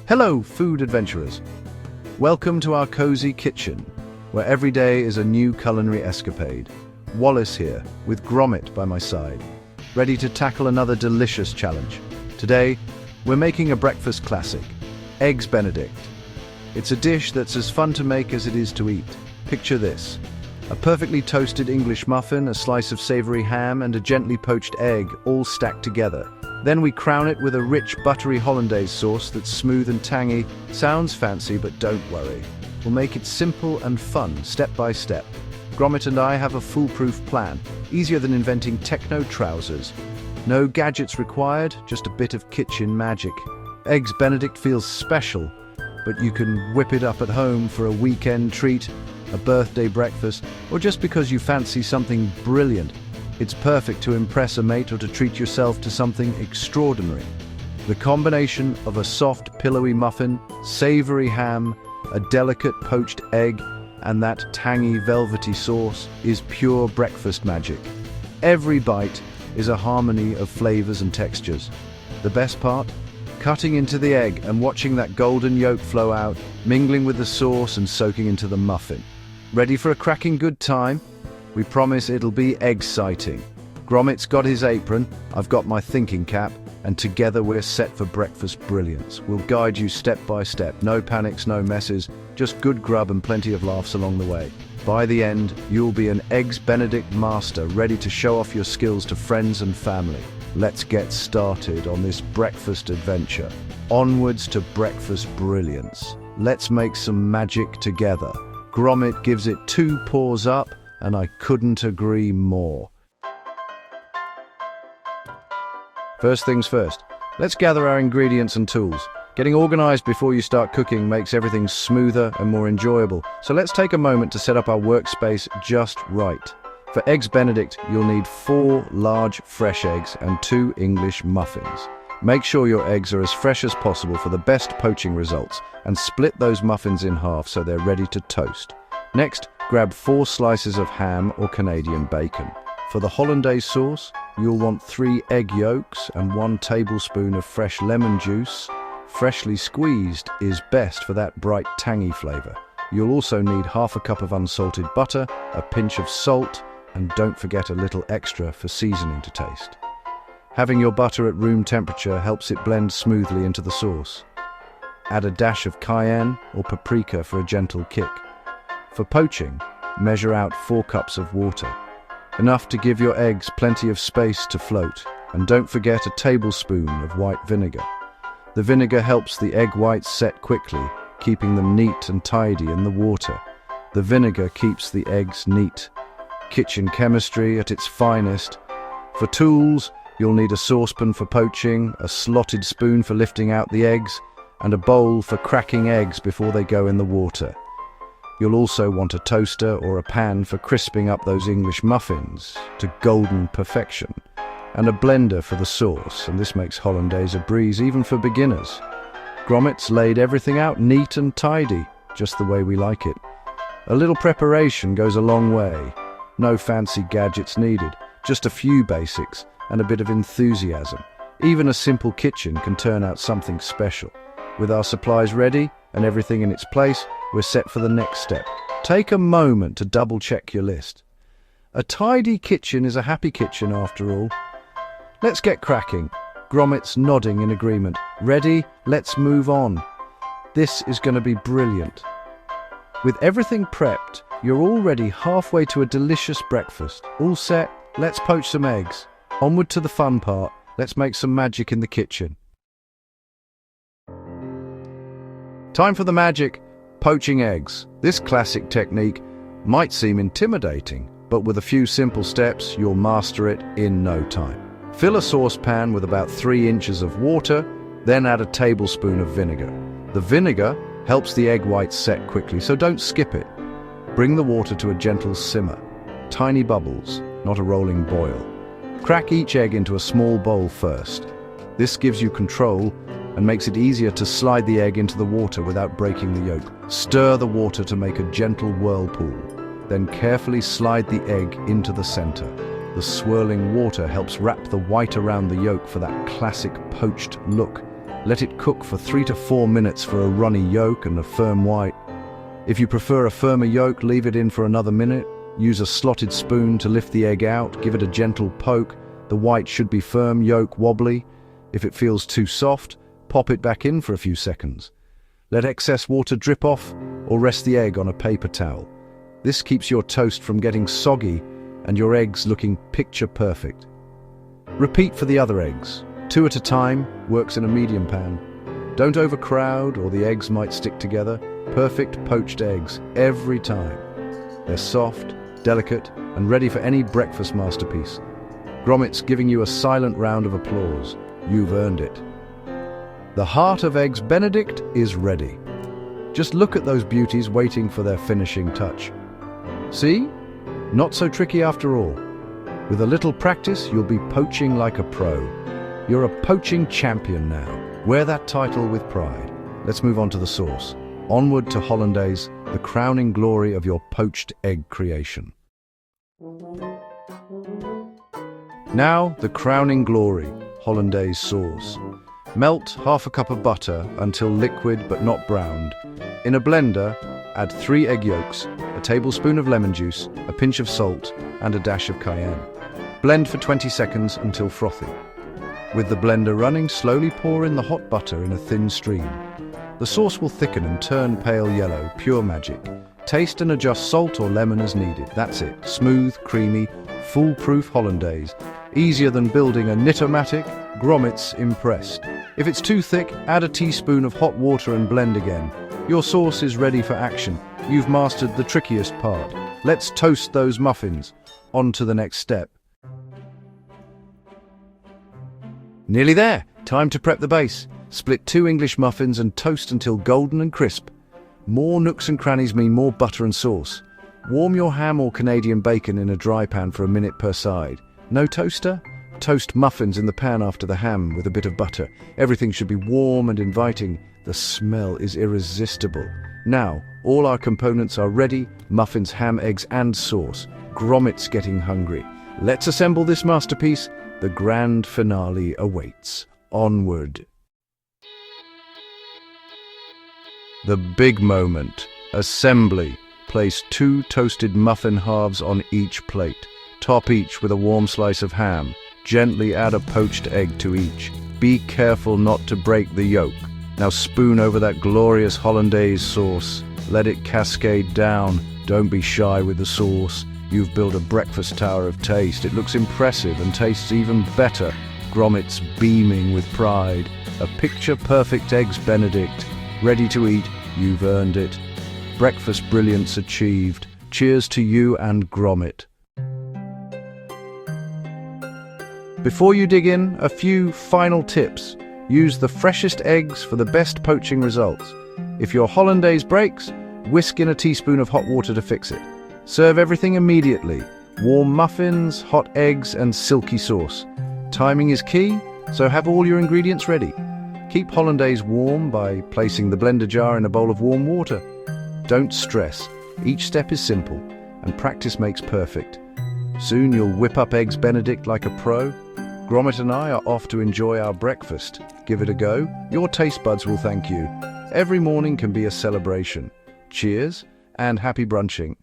Hello, food adventurers. Welcome to our cozy kitchen, where every day is a new culinary escapade. Wallace here, with Gromit by my side, ready to tackle another delicious challenge. Today, we're making a breakfast classic, Eggs Benedict. It's a dish that's as fun to make as it is to eat. Picture this: a perfectly toasted English muffin, a slice of savory ham, and a gently poached egg, all stacked together. Then we crown it with a rich, buttery hollandaise sauce that's smooth and tangy. Sounds fancy, but don't worry. We'll make it simple and fun, step by step. Gromit and I have a foolproof plan, easier than inventing techno trousers. No gadgets required, just a bit of kitchen magic. Eggs Benedict feels special, but you can whip it up at home for a weekend treat, a birthday breakfast, or just because you fancy something brilliant. It's perfect to impress a mate or to treat yourself to something extraordinary. The combination of a soft, pillowy muffin, savory ham, a delicate poached egg, and that tangy, velvety sauce is pure breakfast magic. Every bite is a harmony of flavors and textures. The best part? Cutting into the egg and watching that golden yolk flow out, mingling with the sauce and soaking into the muffin. Ready for a cracking good time? We promise it'll be egg-citing. Gromit's got his apron, I've got my thinking cap, and together we're set for breakfast brilliance. We'll guide you step by step. No panics, no messes, just good grub and plenty of laughs along the way. By the end, you'll be an Eggs Benedict master, ready to show off your skills to friends and family. Let's get started on this breakfast adventure. Onwards to breakfast brilliance. Let's make some magic together. Gromit gives it 2 paws up, and I couldn't agree more. First things first, let's gather our ingredients and tools. Getting organized before you start cooking makes everything smoother and more enjoyable. So let's take a moment to set up our workspace just right. For Eggs Benedict, you'll need 4 large fresh eggs and 2 English muffins. Make sure your eggs are as fresh as possible for the best poaching results, and split those muffins in half so they're ready to toast. Next, grab 4 slices of ham or Canadian bacon. For the hollandaise sauce, you'll want 3 egg yolks and 1 tablespoon of fresh lemon juice. Freshly squeezed is best for that bright, tangy flavor. You'll also need half a cup of unsalted butter, a pinch of salt, and don't forget a little extra for seasoning to taste. Having your butter at room temperature helps it blend smoothly into the sauce. Add a dash of cayenne or paprika for a gentle kick. For poaching, measure out 4 cups of water, enough to give your eggs plenty of space to float, and don't forget a tablespoon of white vinegar. The vinegar helps the egg whites set quickly, keeping them neat and tidy in the water. The vinegar keeps the eggs neat. Kitchen chemistry at its finest. For tools, you'll need a saucepan for poaching, a slotted spoon for lifting out the eggs, and a bowl for cracking eggs before they go in the water. You'll also want a toaster or a pan for crisping up those English muffins to golden perfection, and a blender for the sauce, and this makes hollandaise a breeze even for beginners. Gromit's laid everything out neat and tidy, just the way we like it. A little preparation goes a long way. No fancy gadgets needed, just a few basics and a bit of enthusiasm. Even a simple kitchen can turn out something special. With our supplies ready and everything in its place, we're set for the next step. Take a moment to double-check your list. A tidy kitchen is a happy kitchen after all. Let's get cracking. Gromit's nodding in agreement. Ready? Let's move on. This is going to be brilliant. With everything prepped, you're already halfway to a delicious breakfast. All set? Let's poach some eggs. Onward to the fun part. Let's make some magic in the kitchen. Time for the magic. Poaching eggs. This classic technique might seem intimidating, but with a few simple steps, you'll master it in no time. Fill a saucepan with about 3 inches of water, then add a tablespoon of vinegar. The vinegar helps the egg whites set quickly, so don't skip it. Bring the water to a gentle simmer. Tiny bubbles, not a rolling boil. Crack each egg into a small bowl first. This gives you control and makes it easier to slide the egg into the water without breaking the yolk. Stir the water to make a gentle whirlpool. Then carefully slide the egg into the center. The swirling water helps wrap the white around the yolk for that classic poached look. Let it cook for 3 to 4 minutes for a runny yolk and a firm white. If you prefer a firmer yolk, leave it in for another minute. Use a slotted spoon to lift the egg out, give it a gentle poke. The white should be firm, yolk wobbly. If it feels too soft, pop it back in for a few seconds. Let excess water drip off or rest the egg on a paper towel. This keeps your toast from getting soggy and your eggs looking picture perfect. Repeat for the other eggs. 2 at a time, works in a medium pan. Don't overcrowd or the eggs might stick together. Perfect poached eggs every time. They're soft, delicate, and ready for any breakfast masterpiece. Gromit's giving you a silent round of applause. You've earned it. The heart of eggs Benedict is ready. Just look at those beauties waiting for their finishing touch. See? Not so tricky after all. With a little practice, you'll be poaching like a pro. You're a poaching champion now. Wear that title with pride. Let's move on to the sauce. Onward to hollandaise, the crowning glory of your poached egg creation. Now, the crowning glory, hollandaise sauce. Melt half a cup of butter until liquid but not browned. In a blender, add 3 egg yolks, a tablespoon of lemon juice, a pinch of salt, and a dash of cayenne. Blend for 20 seconds until frothy. With the blender running, slowly pour in the hot butter in a thin stream. The sauce will thicken and turn pale yellow, pure magic. Taste and adjust salt or lemon as needed. That's it. Smooth, creamy, foolproof hollandaise. Easier than building a knit-o-matic. Gromit's impressed. If it's too thick, add a teaspoon of hot water and blend again. Your sauce is ready for action. You've mastered the trickiest part. Let's toast those muffins. On to the next step. Nearly there. Time to prep the base. Split 2 English muffins and toast until golden and crisp. More nooks and crannies mean more butter and sauce. Warm your ham or Canadian bacon in a dry pan for a minute per side. No toaster? Toast muffins in the pan after the ham with a bit of butter. Everything should be warm and inviting. The smell is irresistible. Now, all our components are ready. Muffins, ham, eggs and sauce. Gromit's getting hungry. Let's assemble this masterpiece. The grand finale awaits. Onward. The big moment. Assembly. Place 2 toasted muffin halves on each plate. Top each with a warm slice of ham. Gently add a poached egg to each. Be careful not to break the yolk. Now spoon over that glorious hollandaise sauce. Let it cascade down. Don't be shy with the sauce. You've built a breakfast tower of taste. It looks impressive and tastes even better. Gromit's beaming with pride. A picture-perfect eggs Benedict. Ready to eat. You've earned it. Breakfast brilliance achieved. Cheers to you and Gromit. Before you dig in, a few final tips. Use the freshest eggs for the best poaching results. If your hollandaise breaks, whisk in a teaspoon of hot water to fix it. Serve everything immediately. Warm muffins, hot eggs, and silky sauce. Timing is key, so have all your ingredients ready. Keep hollandaise warm by placing the blender jar in a bowl of warm water. Don't stress. Each step is simple, and practice makes perfect. Soon you'll whip up eggs Benedict like a pro. Gromit and I are off to enjoy our breakfast. Give it a go. Your taste buds will thank you. Every morning can be a celebration. Cheers and happy brunching.